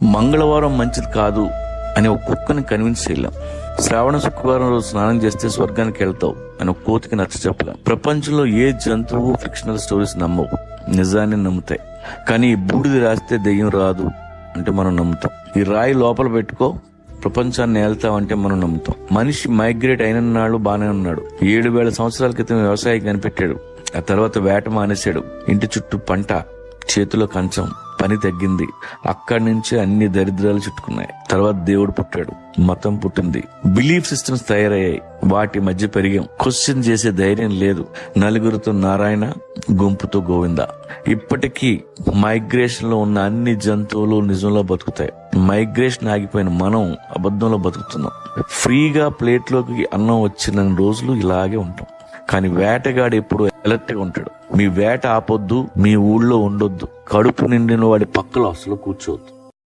మంగళవారం మంచిది కాదు అని ఒక కుక్కని కన్విన్స్ చేయలేం. శ్రావణ శుక్రవారం రోజు స్నానం చేస్తే స్వర్గానికి వెళ్తావు అని ఒక కోతికి నచ్చ చెప్పలేం. ప్రపంచంలో ఏ జంతువు ఫిక్షనల్ స్టోరీస్ నమ్మవు, నిజాన్ని నమ్ముతాయి. కానీ ఈ బూడిది రాస్తే దెయ్యం రాదు అంటే మనం నమ్ముతాం. ఈ రాయి లోపల పెట్టుకో ప్రపంచాన్ని ఏళ్తామంటే మనం నమ్ముతాం. మనిషి మైగ్రేట్ అయిన నాడు బానే ఉన్నాడు. 7,000 సంవత్సరాల క్రితం వ్యవసాయం కనిపెట్టాడు. ఆ తర్వాత వేట మానేశాడు. ఇంటి చుట్టూ పంట, చేతిలో కంచం, పని తగ్గింది. అక్కడి నుంచే అన్ని దరిద్రాలు చుట్టుకున్నాయి. తర్వాత దేవుడు పుట్టాడు, మతం పుట్టింది, బిలీఫ్ సిస్టమ్స్ తయారయ్యాయి. వాటి మధ్య పెరిగాం. క్వశ్చన్ చేసే ధైర్యం లేదు. నలుగురితో నారాయణ, గుంపుతో గోవింద. ఇప్పటికీ మైగ్రేషన్ లో ఉన్న అన్ని జంతువులు నిజంలో బతుకుతాయి. మైగ్రేషన్ ఆగిపోయిన మనం అబద్ధంలో బతుకుతున్నాం. ఫ్రీగా ప్లేట్లోకి అన్నం వచ్చిన రోజులు ఇలాగే ఉంటాం. కానీ వేటగాడు ఎప్పుడు అలర్ట్ గా ఉంటాడు. మీ వేట ఆపొద్దు, మీ ఊళ్ళో ఉండొద్దు, కడుపు నిండిన వాడి పక్కలో అసలు కూర్చోవద్దు.